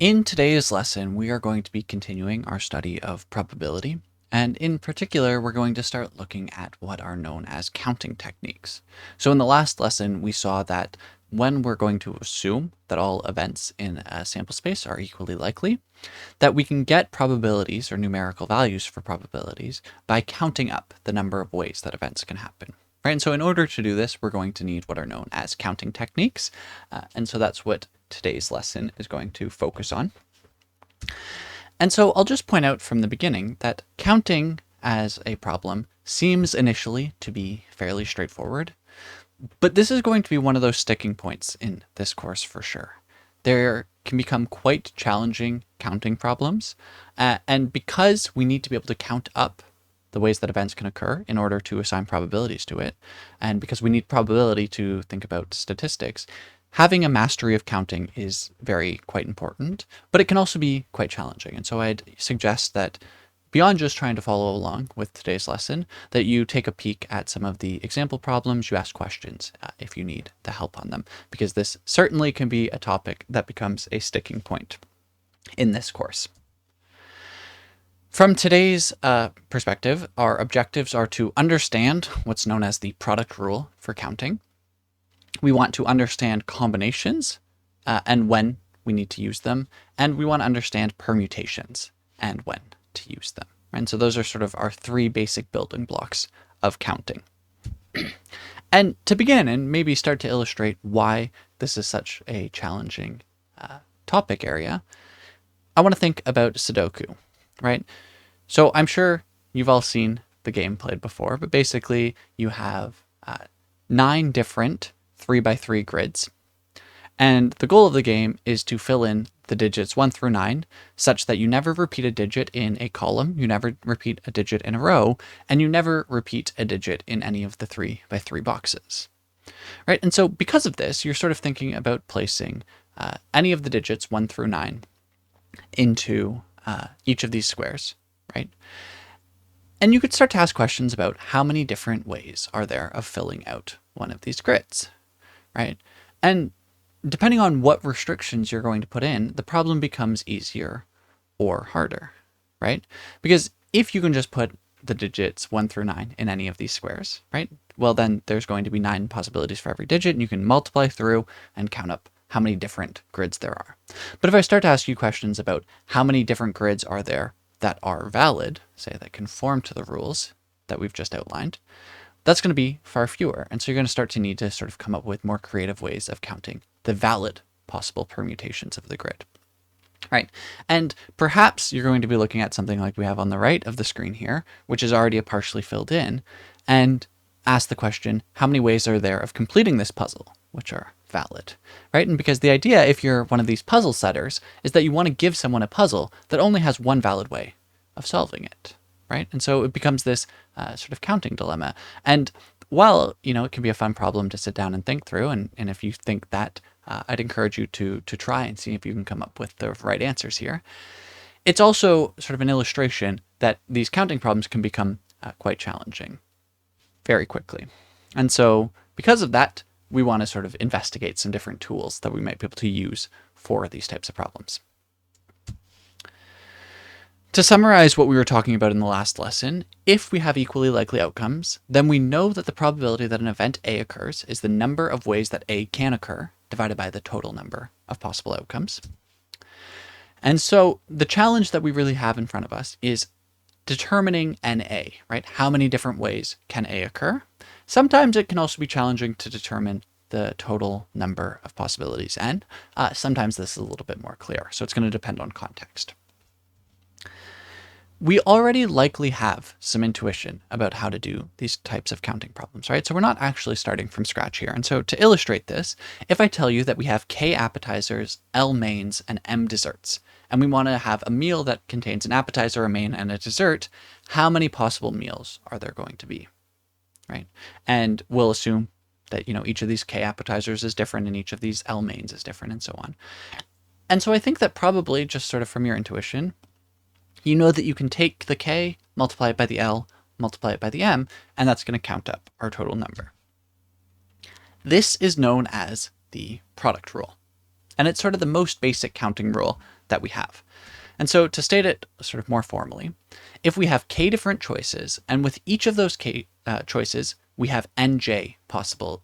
In today's lesson, we are going to be continuing our study of probability, and in particular, we're going to start looking at what are known as counting techniques. So in the last lesson, we saw that when we're going to assume that all events in a sample space are equally likely, that we can get probabilities or numerical values for probabilities by counting up the number of ways that events can happen. Right, and so in order to do this, we're going to need what are known as counting techniques, and so that's what today's lesson is going to focus on. And so I'll just point out from the beginning that counting as a problem seems initially to be fairly straightforward, but this is going to be one of those sticking points in this course for sure. There can become quite challenging counting problems, and because we need to be able to count up the ways that events can occur in order to assign probabilities to it, and because we need probability to think about statistics, having a mastery of counting is quite important, but it can also be quite challenging. And so I'd suggest that beyond just trying to follow along with today's lesson, that you take a peek at some of the example problems, you ask questions if you need the help on them, because this certainly can be a topic that becomes a sticking point in this course. From today's perspective, our objectives are to understand what's known as the product rule for counting. We want to understand combinations and when we need to use them, and we want to understand permutations and when to use them. And so those are sort of our three basic building blocks of counting. And to begin and maybe start to illustrate why this is such a challenging topic area, I want to think about Sudoku, right? So I'm sure you've all seen the game played before, but basically you have 9 different 3x3 grids. And the goal of the game is to fill in the digits 1 through 9 such that you never repeat a digit in a column, you never repeat a digit in a row, and you never repeat a digit in any of the 3x3 boxes. Right? And so because of this, you're sort of thinking about placing any of the digits 1 through 9 into each of these squares, right? And you could start to ask questions about how many different ways are there of filling out one of these grids, right? And depending on what restrictions you're going to put in, the problem becomes easier or harder, right? Because if you can just put the digits 1 through 9 in any of these squares, right? Well, then there's going to be 9 possibilities for every digit, and you can multiply through and count up how many different grids there are. But if I start to ask you questions about how many different grids are there that are valid, say that conform to the rules that we've just outlined, that's going to be far fewer. And so you're going to start to need to sort of come up with more creative ways of counting the valid possible permutations of the grid. Right. And perhaps you're going to be looking at something like we have on the right of the screen here, which is already partially filled in, and ask the question, how many ways are there of completing this puzzle, which are valid, right? And because the idea, if you're one of these puzzle setters, is that you want to give someone a puzzle that only has one valid way of solving it, right? And so it becomes this sort of counting dilemma. And while, it can be a fun problem to sit down and think through, and if you think that, I'd encourage you to try and see if you can come up with the right answers here. It's also sort of an illustration that these counting problems can become quite challenging very quickly. And so because of that, we want to sort of investigate some different tools that we might be able to use for these types of problems. To summarize what we were talking about in the last lesson, if we have equally likely outcomes, then we know that the probability that an event A occurs is the number of ways that A can occur divided by the total number of possible outcomes. And so the challenge that we really have in front of us is determining NA, right? How many different ways can A occur? Sometimes it can also be challenging to determine the total number of possibilities N. Sometimes this is a little bit more clear, so it's going to depend on context. We already likely have some intuition about how to do these types of counting problems, right? So we're not actually starting from scratch here. And so to illustrate this, if I tell you that we have K appetizers, L mains, and M desserts, and we want to have a meal that contains an appetizer, a main, and a dessert, how many possible meals are there going to be, right? And we'll assume that, each of these K appetizers is different and each of these L mains is different and so on. And so I think that probably just sort of from your intuition, you know that you can take the K, multiply it by the L, multiply it by the M, and that's going to count up our total number. This is known as the product rule. And it's sort of the most basic counting rule that we have. And so to state it sort of more formally, if we have k different choices, and with each of those k choices, we have nj possible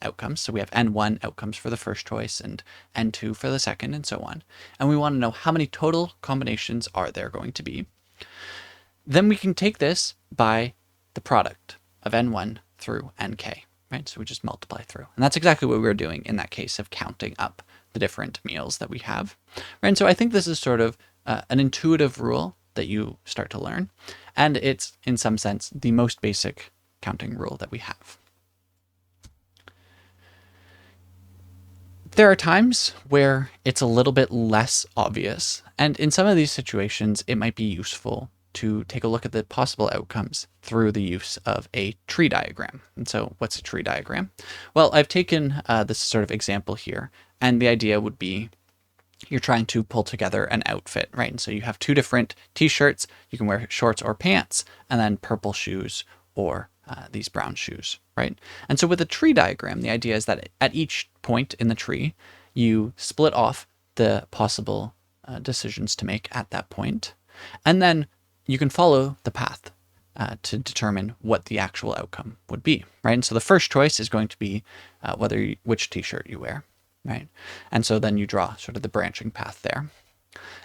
outcomes. So we have n1 outcomes for the first choice and n2 for the second, and so on. And we want to know how many total combinations are there going to be. Then we can take this by the product of n1 through nk, right? So we just multiply through. And that's exactly what we were doing in that case of counting up the different meals that we have. Right? And so I think this is sort of an intuitive rule that you start to learn. And it's, in some sense, the most basic counting rule that we have. There are times where it's a little bit less obvious. And in some of these situations, it might be useful to take a look at the possible outcomes through the use of a tree diagram. And so what's a tree diagram? Well, I've taken this sort of example here, and the idea would be you're trying to pull together an outfit, right? And so you have two different t-shirts, you can wear shorts or pants, and then purple shoes or these brown shoes, right? And so with a tree diagram, the idea is that at each point in the tree, you split off the possible decisions to make at that point, and then you can follow the path to determine what the actual outcome would be, right? And so the first choice is going to be which t-shirt you wear, right? And so then you draw sort of the branching path there.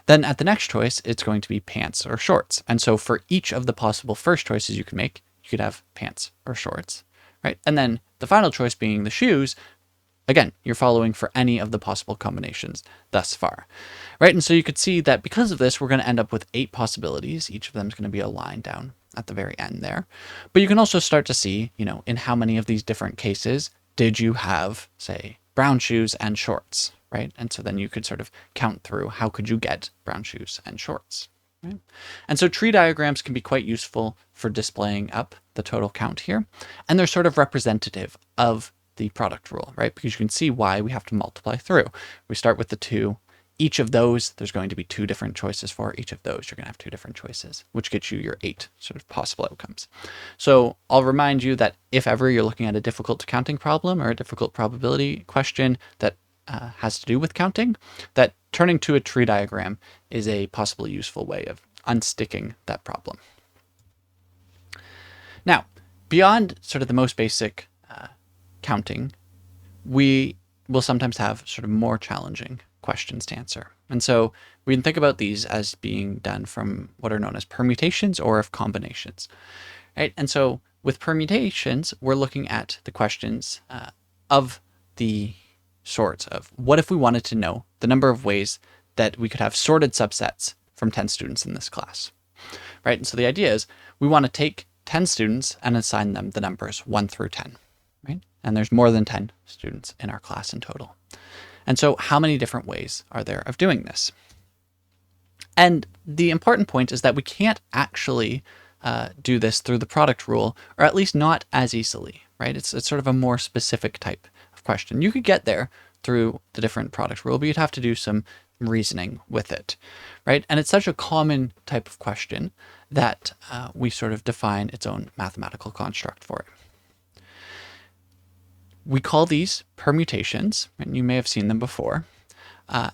Then at the next choice, it's going to be pants or shorts. And so for each of the possible first choices you can make, you could have pants or shorts, right? And then the final choice being the shoes, again, you're following for any of the possible combinations thus far, right? And so you could see that because of this, we're going to end up with 8 possibilities. Each of them is going to be a line down at the very end there. But you can also start to see, in how many of these different cases did you have, say, brown shoes and shorts, right? And so then you could sort of count through how could you get brown shoes and shorts, right? And so tree diagrams can be quite useful for displaying up the total count here. And they're sort of representative of the product rule, right? Because you can see why we have to multiply through. We start with the 2. Each of those, there's going to be 2 different choices for. Each of those, you're going to have 2 different choices, which gets you your 8 sort of possible outcomes. So I'll remind you that if ever you're looking at a difficult counting problem or a difficult probability question that has to do with counting, that turning to a tree diagram is a possible useful way of unsticking that problem. Now, beyond sort of the most basic counting, we will sometimes have sort of more challenging questions to answer. And so we can think about these as being done from what are known as permutations or of combinations, right? And so with permutations, we're looking at the questions of the sorts of what if we wanted to know the number of ways that we could have sorted subsets from 10 students in this class, right? And so the idea is we want to take 10 students and assign them the numbers 1 through 10, right? And there's more than 10 students in our class in total. And so how many different ways are there of doing this? And the important point is that we can't actually do this through the product rule, or at least not as easily, right? It's sort of a more specific type of question. You could get there through the different product rule, but you'd have to do some reasoning with it, right? And it's such a common type of question that we sort of define its own mathematical construct for it. We call these permutations, and you may have seen them before.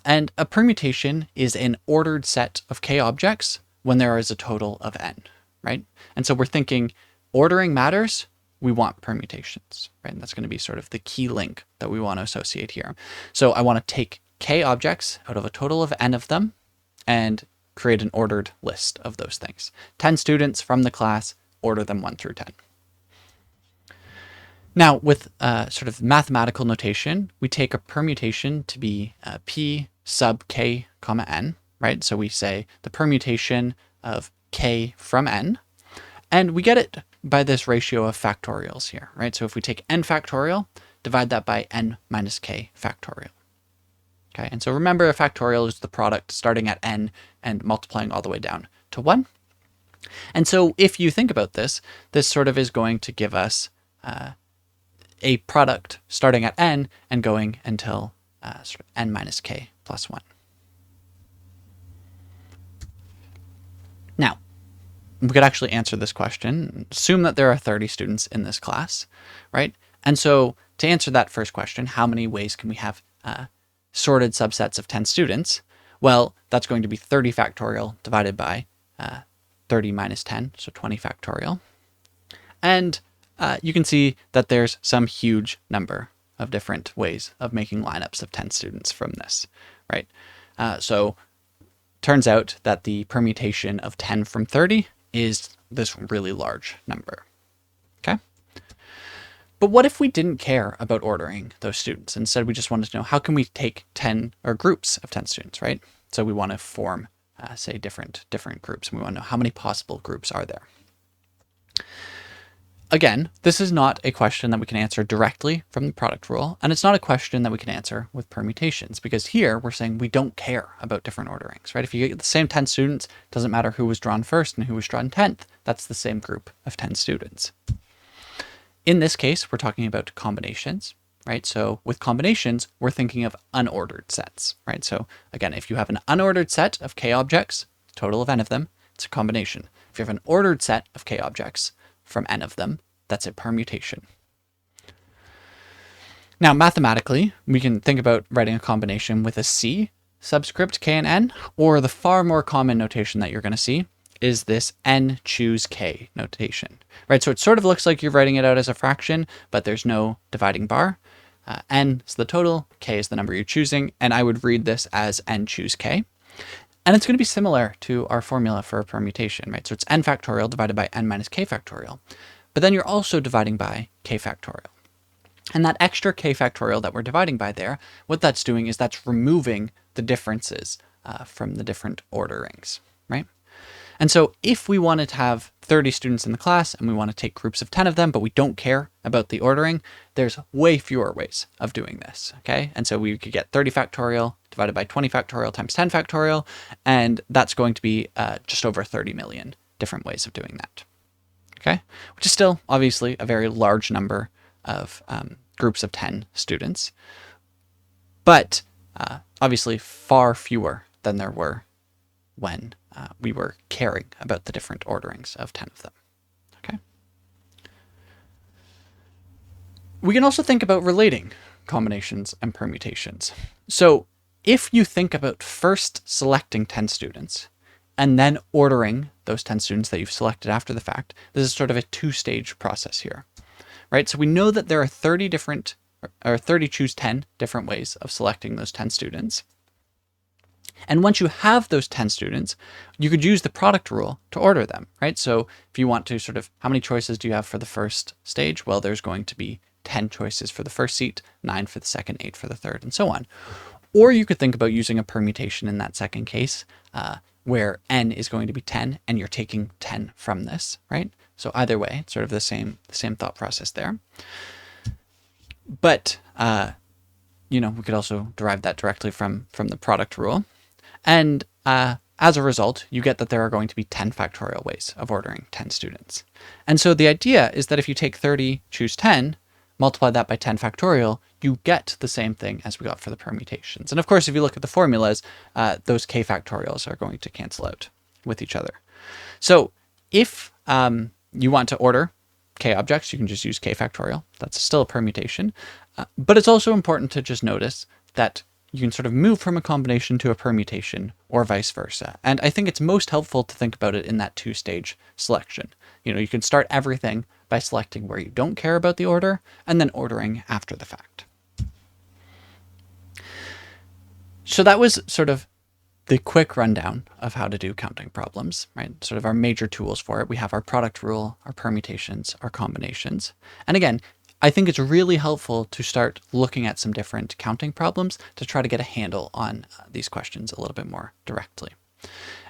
And a permutation is an ordered set of k objects when there is a total of n, right? And so we're thinking ordering matters, we want permutations, right? And that's going to be sort of the key link that we want to associate here. So I want to take k objects out of a total of n of them and create an ordered list of those things. 10 students from the class, order them 1 through 10. Now, with sort of mathematical notation, we take a permutation to be p sub k comma n, right? So we say the permutation of k from n, and we get it by this ratio of factorials here, right? So if we take n factorial, divide that by n minus k factorial. Okay, and so remember a factorial is the product starting at n and multiplying all the way down to 1. And so if you think about this, this sort of is going to give us a product starting at n and going until sort of n minus k plus 1. Now, we could actually answer this question. Assume that there are 30 students in this class, right? And so to answer that first question, how many ways can we have sorted subsets of 10 students, well, that's going to be 30 factorial divided by 30 minus 10, so 20 factorial. And you can see that there's some huge number of different ways of making lineups of 10 students from this, right? So turns out that the permutation of 10 from 30 is this really large number, okay? But what if we didn't care about ordering those students? Instead, we just wanted to know how can we take 10 or groups of 10 students, right? So we want to form, say, different groups, and we want to know how many possible groups are there. Again, this is not a question that we can answer directly from the product rule, and it's not a question that we can answer with permutations, because here we're saying we don't care about different orderings, right? If you get the same 10 students, it doesn't matter who was drawn first and who was drawn 10th. That's the same group of 10 students. In this case, we're talking about combinations, right? So with combinations, we're thinking of unordered sets, right? So again, if you have an unordered set of k objects, total of n of them, it's a combination. If you have an ordered set of k objects from n of them, that's a permutation. Now, mathematically, we can think about writing a combination with a c subscript k and n, or the far more common notation that you're going to see is this n choose k notation, right? So it sort of looks like you're writing it out as a fraction, but there's no dividing bar. N is the total, k is the number you're choosing, and I would read this as n choose k. And it's going to be similar to our formula for a permutation, right? So it's n factorial divided by n minus k factorial. But then you're also dividing by k factorial. And that extra k factorial that we're dividing by there, what that's doing is that's removing the differences from the different orderings, right? And so if we wanted to have 30 students in the class and we want to take groups of 10 of them, but we don't care about the ordering, there's way fewer ways of doing this, okay? And so we could get 30 factorial divided by 20 factorial times 10 factorial, and that's going to be just over 30 million different ways of doing that, okay? Which is still obviously a very large number of groups of 10 students, but obviously far fewer than there were when we were caring about the different orderings of 10 of them, okay? We can also think about relating combinations and permutations. So if you think about first selecting 10 students and then ordering those 10 students that you've selected after the fact, this is sort of a two-stage process here, right? So we know that there are 30 choose 10 different ways of selecting those 10 students. And once you have those 10 students, you could use the product rule to order them, right? So if you want to sort of, how many choices do you have for the first stage? Well, there's going to be 10 choices for the first seat, 9 for the second, 8 for the third, and so on. Or you could think about using a permutation in that second case, where n is going to be 10 and you're taking 10 from this, right? So either way, it's sort of the same thought process there. But, we could also derive that directly from the product rule. And as a result, you get that there are going to be 10 factorial ways of ordering 10 students. And so the idea is that if you take 30, choose 10, multiply that by 10 factorial, you get the same thing as we got for the permutations. And of course, if you look at the formulas, those k factorials are going to cancel out with each other. So if you want to order k objects, you can just use k factorial. That's still a permutation. But it's also important to just notice that you can sort of move from a combination to a permutation or vice versa. And I think it's most helpful to think about it in that two-stage selection. You can start everything by selecting where you don't care about the order and then ordering after the fact. So that was sort of the quick rundown of how to do counting problems, right? Sort of our major tools for it. We have our product rule, our permutations, our combinations. And again, I think it's really helpful to start looking at some different counting problems to try to get a handle on these questions a little bit more directly.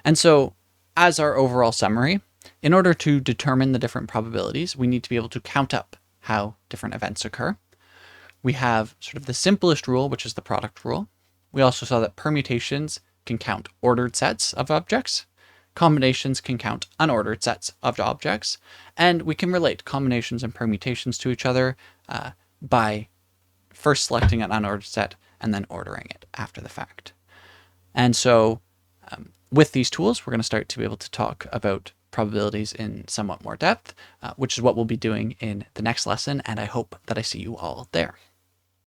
And so as our overall summary, in order to determine the different probabilities, we need to be able to count up how different events occur. We have sort of the simplest rule, which is the product rule. We also saw that permutations can count ordered sets of objects. Combinations can count unordered sets of objects, and we can relate combinations and permutations to each other by first selecting an unordered set and then ordering it after the fact. And so with these tools, we're going to start to be able to talk about probabilities in somewhat more depth, which is what we'll be doing in the next lesson, and I hope that I see you all there.